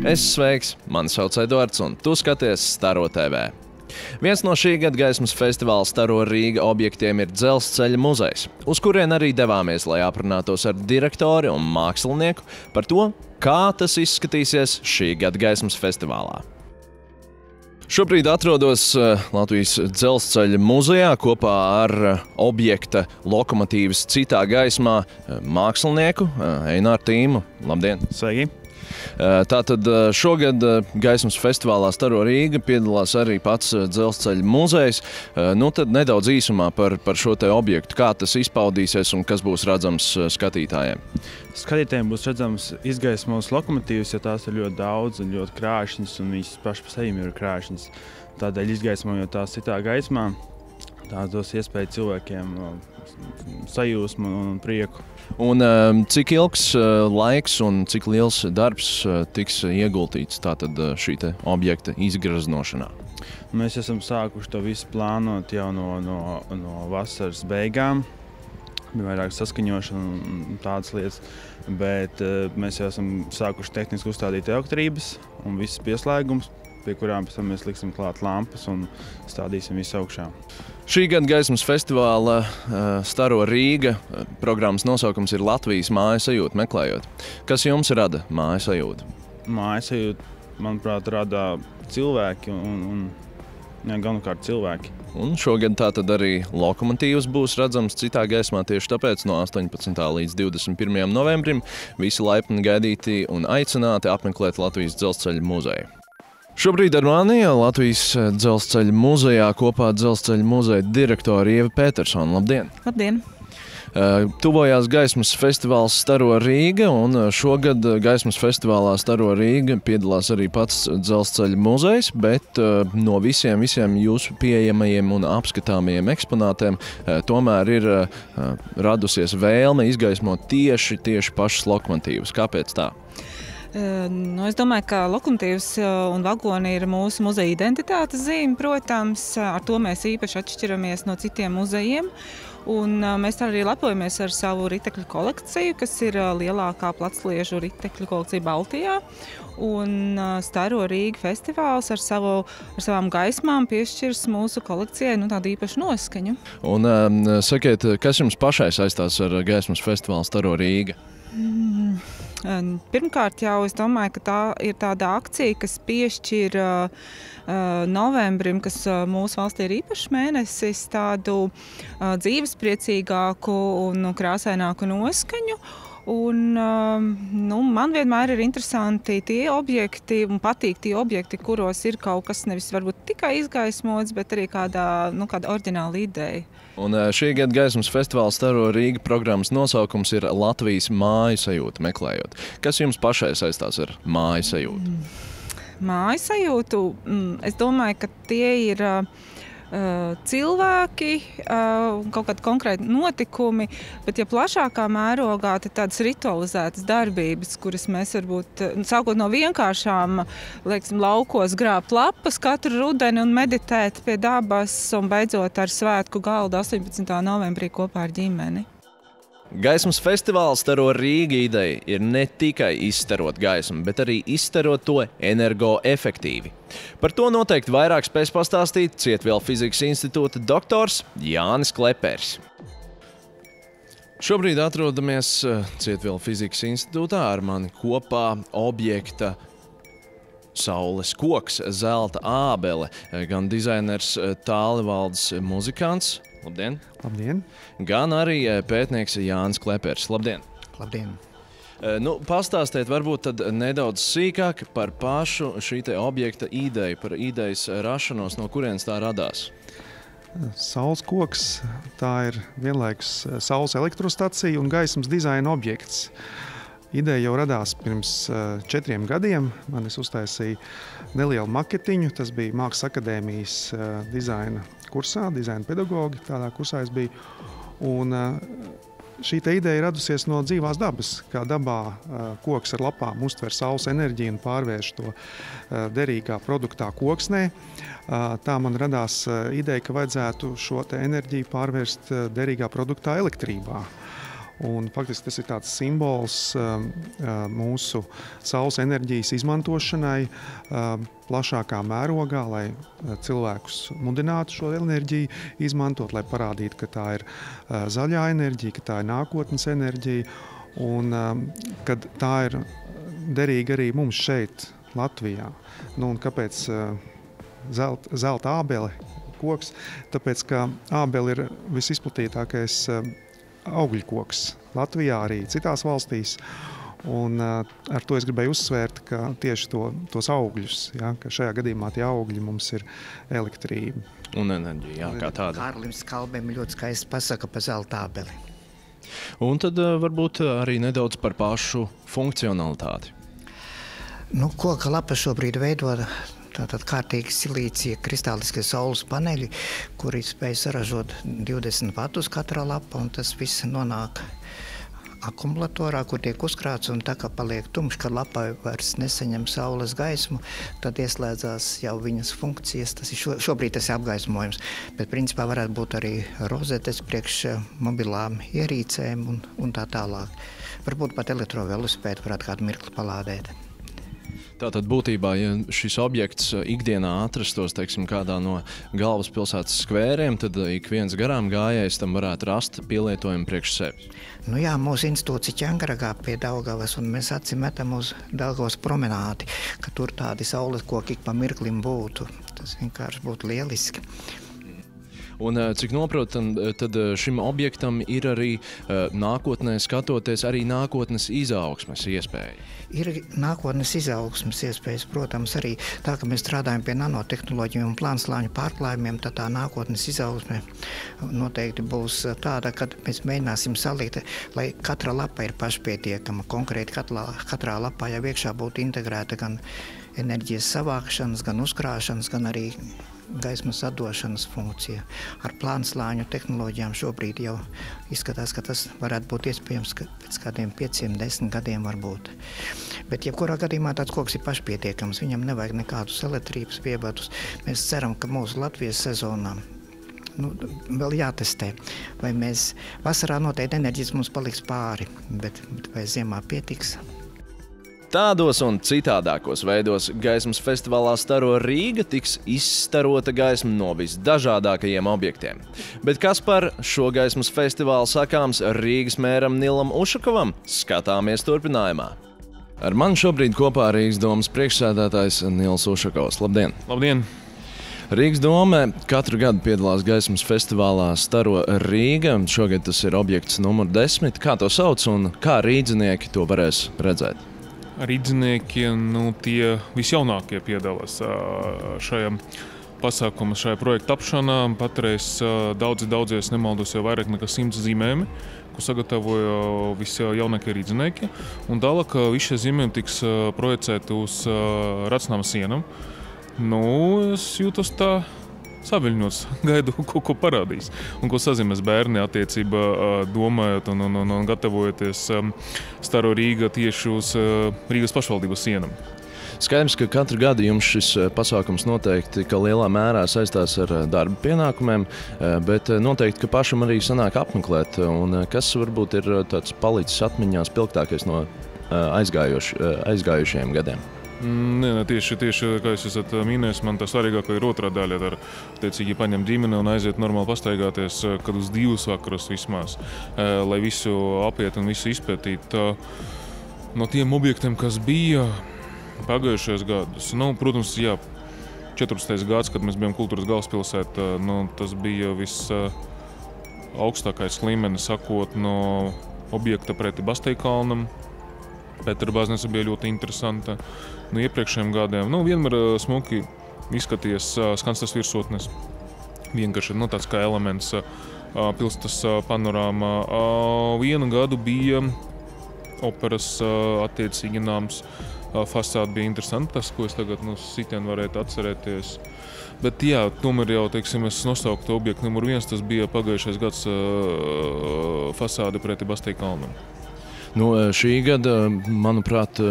Sveiks, mani sauc Eduards un tu skaties Staro TV. Viens no šī gada gaismas festivāla Staro Rīga objektiem ir Dzelzceļa muzejs, uz kurien arī devāmies, lai aprunātos ar direktori un mākslinieku par to, kā tas izskatīsies šī gada gaismas festivālā. Šobrīd atrodos Latvijas Dzelzceļa muzejā kopā ar objekta lokomotīvas citā gaismā mākslinieku Eināru Tīmu. Labdien! Sveiki! Tātad šogad gaismas festivālā Staro Rīga piedalās arī pats Dzelzceļa muzejs. Nu tad nedaudz īsumā par šo te objektu, kā tas izpaudīsies un kas būs redzams skatītājiem. Skatītājiem būs redzams izgaismos lokomotīvas, jo tās ir ļoti daudz un ļoti krāšņas, un viņas paši par sevi ir krāšņas. Tādēļ izgaismojot tās citā gaismā, tās dos iespēju cilvēkiem sajūsmu un prieku. Un cik ilgs laiks un cik liels darbs tiks ieguldīts tātad šī te objekta izgraznošanā? Mēs esam sākuši to visu plānot jau no vasaras beigām. Bija vairāk saskaņošana un tādas lietas, bet mēs jau esam sākuši tehniski uzstādīt elektrības un visas pieslēgums, pie kurām pēc tam mēs liksim klāt lampas un stādīsim visu augšā. Šī gada gaismas festivāla Staro Rīga programmas nosaukums ir Latvijas māju sajūta meklējot. Kas jums rada māju sajūtu? Māju sajūtu, manuprāt, rada cilvēki un galvenokārt cilvēki. Un šogad tātad arī lokomotīvas būs redzams citā gaismā, tieši tāpēc no 18. līdz 21. novembrim visi laipni gaidīti un aicināti apmeklēt Latvijas Dzelzceļa muzeju. Šobrīd ar mani Latvijas Dzelzceļa muzejā kopā Dzelzceļa muzeja direktora Ieva Petersona. Labdien! Labdien! Tuvojās gaismas festivāls Staro Rīga, un šogad gaismas festivālā Staro Rīga piedalās arī pats Dzelzceļa muzejs, bet no visiem jūsu pieejamajiem un apskatāmajiem eksponātiem tomēr ir radusies vēlme izgaismot tieši pašas lokomotīvas. Kāpēc tā? Es domāju, ka lokomotīvas un vagoni ir mūsu muzeja identitātes zīme, protams. Ar to mēs īpaši atšķiramies no citiem muzejiem. Un mēs arī lepojamies ar savu ritekļu kolekciju, kas ir lielākā placliežu ritekļu kolekcija Baltijā. Un Staro Rīga festivāls ar savām gaismām piešķirs mūsu kolekcijai tādu īpašu noskaņu. Un sakiet, kas jums pašai saistās ar gaismas festivālu Staro Rīga? Pirmkārt jau es domāju, ka tā ir tāda akcija, kas piešķir novembrim, kas mūsu valstī ir īpašs mēnesis, tādu dzīvespriecīgāku un krāsaināku noskaņu. Un, man vienmēr ir interesanti tie objekti un patīk tie objekti, kuros ir kaut kas nevis varbūt tikai izgaismots, bet arī kāda oriģināla ideja. Un šī gada gaismas festivāla Staro Rīga programmas nosaukums ir Latvijas māju sajūta meklējot. Kas jums pašai saistās ar māju sajūtu? Māju sajūtu, es domāju, ka tie ir cilvēki, kaut kādi konkrēti notikumi, bet ja plašākā mērogā, tad tādas ritualizētas darbības, kuras mēs varbūt, sākot no vienkāršām, laukos grābt lapas katru rudeni un meditēt pie dabas un beidzot ar svētku galdu 18. novembrī kopā ar ģimeni. Gaismas festivāls Staro Rīga ideja ir ne tikai izstarot gaismu, bet arī izstarot to energoefektīvi. Par to noteikti vairāk spēs pastāstīt Cietvielu fizikas institūta doktors Jānis Klepers. Šobrīd atrodamies Cietvielu fizikas institūtā, ar mani kopā objekta Saules koks, zelta ābele, gan dizainers Tālivaldis muzikants. Labdien! Labdien! Gan arī pētnieks Jānis Klepers. Labdien! Labdien! Pastāstiet varbūt tad nedaudz sīkāk par pašu šī te objekta ideju, par idejas rašanos, no kurienes tā radās. Saules koks, tā ir vienlaikus saules elektrostacija un gaismas dizaina objekts. Ideja jau radās pirms 4 gadiem. Es uztaisīju nelielu maketiņu. Tas bija Mākslas akadēmijas dizaina kursā, dizaina pedagogi. Tādā kursā es biju. Un šī ideja radusies no dzīvās dabas. Kā dabā koks ar lapām uztver saules enerģiju un pārvērš to derīgā produktā koksnē. Tā man radās ideja, ka vajadzētu šo enerģiju pārvērst derīgā produktā elektrībā. Un faktiski tas ir tāds simbols mūsu saules enerģijas izmantošanai plašākā mērogā, lai cilvēkus mudinātu šo enerģiju izmantot, lai parādītu, ka tā ir zaļā enerģija, ka tā ir nākotnes enerģija un kad tā ir derīga arī mums šeit, Latvijā. Un kāpēc zelta ābele koks? Tāpēc, ka ābele ir visizplatītākais augļu koks Latvijā, arī citās valstīs. Un ar to es gribēju uzsvērt, ka tieši tos augļus, ja, ka šajā gadījumā tie augļi mums ir elektrība. Un enerģija, jā, kā tāda. Kārlim Skalbim ļoti skaisti pasaka par zelta ābeli. Un tad varbūt arī nedaudz par pašu funkcionalitāti. Koka lapa šobrīd veido tātad kārtīgi silīcija kristāliskie saules paneļi, kuri spēj saražot 20 vatus katrā lapa, un tas viss nonāk akumulatorā, kur tiek uzkrāts, un tā kā paliek tumšs, kad lapai vairs nesaņem saules gaismu, tad ieslēdzās jau viņas funkcijas. Tas ir šobrīd tas ir apgaismojums, bet principā varētu būt arī rozetes priekš mobilām ierīcēm un tā tālāk. Varbūt pat elektrovelosipēdu varētu kādu mirkli palādēt. Tātad būtībā, ja šis objekts ikdienā atrastos, teiksim, kādā no galvaspilsētas skvēriem, tad ik viens garām gājējs tam varētu rast pielietojumu priekš sevi. Jā, mūsu institūts Ķengaragā pie Daugavas, un mēs atsimetam uz Daugavas promenādi, ka tur tādi saules koki ik pa mirklim būtu. Tas vienkārši būtu lieliski. Un cik noprotam, tad šim objektam ir arī nākotnē skatoties arī nākotnes izaugsmes iespēja. Ir nākotnes izaugsmes iespējas, protams, arī tā, ka mēs strādājam pie nanotehnoloģiju un plānslāņu pārklājumiem, tad tā nākotnes izaugsme noteikti būs tāda, kad mēs mēģināsim salikt, lai katra lapa ir pašpietiekama. Konkrēti katrā lapā jau iekšā būtu integrēta gan enerģijas savākšanas, gan uzkrāšanas, gan arī gaismas atdošanas funkcija. Ar plānslāņu tehnoloģijām šobrīd jau izskatās, ka tas varētu būt iespējams pēc kādiem 5-10 gadiem varbūt. Bet jebkurā gadījumā tāds koks ir pašpietiekams, viņam nevajag nekādus elektrības piebatus. Mēs ceram, ka mūsu Latvijas sezonā vēl jātestē, vai mēs vasarā noteikti enerģijas mums paliks pāri, bet vai ziemā pietiks. Tādos un citādākos veidos gaismas festivālā Staro Rīga tiks izstarota gaisma no visdažādākajiem objektiem. Bet kas par šo gaismas festivālu sakāms Rīgas mēram Nilam Ušakovam? Skatāmies turpinājumā. Ar mani šobrīd kopā Rīgas domas priekšsēdētājs Nils Ušakovs. Labdien! Labdien! Rīgas doma katru gadu piedalās gaismas festivālā Staro Rīga. Šogad tas ir objekts numur 10. Kā to sauc un kā rīdzinieki to varēs redzēt? Rīdzinieki, tie visjaunākie piedalās šajā pasākumā, šajā projekta tapšanā. Patreiz daudzi, es nemaldos, jau vairāk nekā 100 zīmējumi, ko sagatavoja visjaunākie rīdzinieki. Un tālāk visi šie zīmējumi tiks projicēti uz Racnama sienām. Es jūtos tā saviļņots, gaidu, ko parādīs un ko sazīmēs bērni attiecībā domājot un gatavojoties Staro Rīga tieši uz Rīgas pašvaldības sienām. Skaidrs, ka katru gadu jums šis pasākums noteikti lielā mērā saistās ar darba pienākumiem, bet noteikti, ka pašam arī sanāk apmeklēt. Un kas varbūt ir tāds palicis atmiņā spilgtākais no aizgājušajiem gadiem? Tieši, kā jūs esat minējis, man tā svarīgākā ir otrā daļa. Ar teicīgi paņemt ģimeni un aiziet normāli pastaigāties, kad uz 2 vakarus vismaz, lai visu apiet un visu izpētīt. No tiem objektiem, kas bija pagājušajos gadus, protams, 14. gads, kad mēs bijām kultūras galvaspilsētā, tas bija visaugstākais līmenis, sakot no objekta preti Basteikalnam. Pētera baznīca bija ļoti interesanta. No iepriekšējiem gadiem vienmēr smuki izskaties skanstas virsotnes. Vienkārši tāds kā elements pilsētas panorāmā. Vienu gadu bija operas attiecīgi nams. Fasāde bija interesanta, tas, ko es tagad sitien varētu atcerēties. Bet tomēr jau, es nosauktu objektu numur 1, tas bija pagājušais gads fasāde preti Basteikalnam. Šī gada, manuprāt,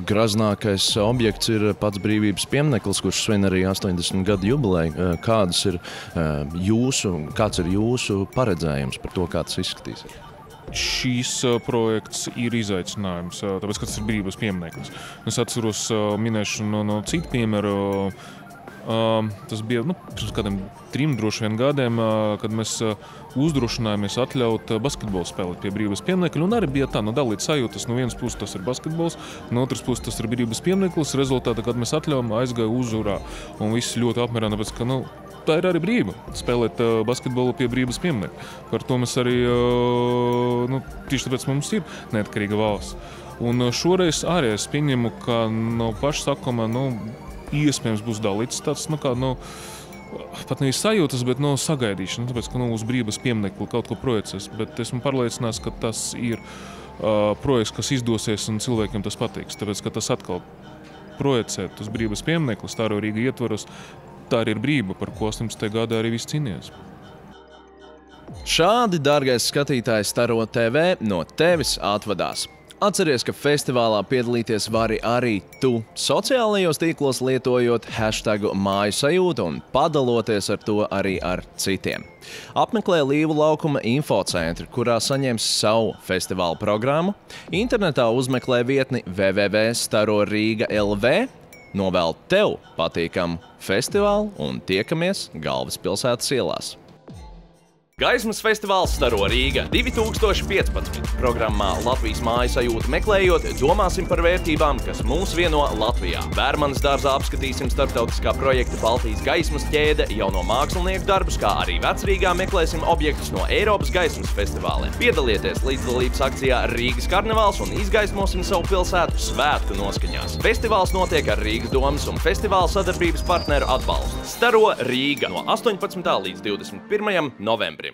graznākais objekts ir pats Brīvības piemineklis, kurš svin arī 80 gadu jubileju. Kāds ir jūsu paredzējums par to, kā tas izskatīsies? šīs projekts ir izaicinājums, tāpēc, ka tas ir brīvības piemineklis. Es atceros, minēšu no citu piemēru. Tas bija pirms kādiem 3 droši vien gadiem, kad mēs uzdrošinājāmies atļaut basketbolu spēlēt pie brīvības pieminekļa. Un arī bija tā, dalīt sajūtas. No vienas puses tas ir basketbols, no otras puses tas ir brīvības piemineklis. Rezultātā, kad mēs atļaujam, aizgāja uzurā. Un viss ļoti apmierināja, tāpēc, ka tā ir arī brīva spēlēt basketbolu pie brīvības pieminekļa. Par to mēs arī, tieši tāpēc mums ir neatkarīga valsts. Un šoreiz arī es pieņemu, ka no paša sākuma, iespējams būs dalīts tāds, pat nevis sajūtas, bet sagaidīšana, tāpēc, ka uz brīvības pieminekli kaut ko projicēs. Bet esmu pārliecināts, ka tas ir projekts, kas izdosies un cilvēkiem tas patiks. Tāpēc, ka tas atkal projicēt uz brīvības pieminekli, Staro Rīga ietvaros, tā arī ir brīva, par ko 18. gadā arī viss cīnījās. Šādi, dārgais skatītājs, Staro TV no tevis atvadās. Atceries, ka festivālā piedalīties vari arī tu, sociālajos tīklos lietojot hashtagu mājasajūta un padaloties ar to arī ar citiem. Apmeklē Līvu laukuma infocentri, kurā saņems savu festivālu programmu, internetā uzmeklē vietni www.staroriga.lv, novēl tev patīkamu festivālu un tiekamies Galvaspilsētas ielās. Gaismas festivāls Staro Rīga 2015. Programmā Latvijas mājasajūta meklējot, domāsim par vērtībām, kas mūs vieno Latvijā. Vērmanas dārzā apskatīsim starptautiskā projekta Baltijas gaismas ķēde, jauno mākslinieku darbus, kā arī Vecrīgā meklēsim objektus no Eiropas gaismas festivāliem. Piedalieties līdzdalības akcijā Rīgas karnevāls un izgaismosim savu pilsētu svētku noskaņās. Festivāls notiek ar Rīgas domas un festivāla sadarbības partneru atbalstu. Staro Rīga no 18. līdz 21. novembrim.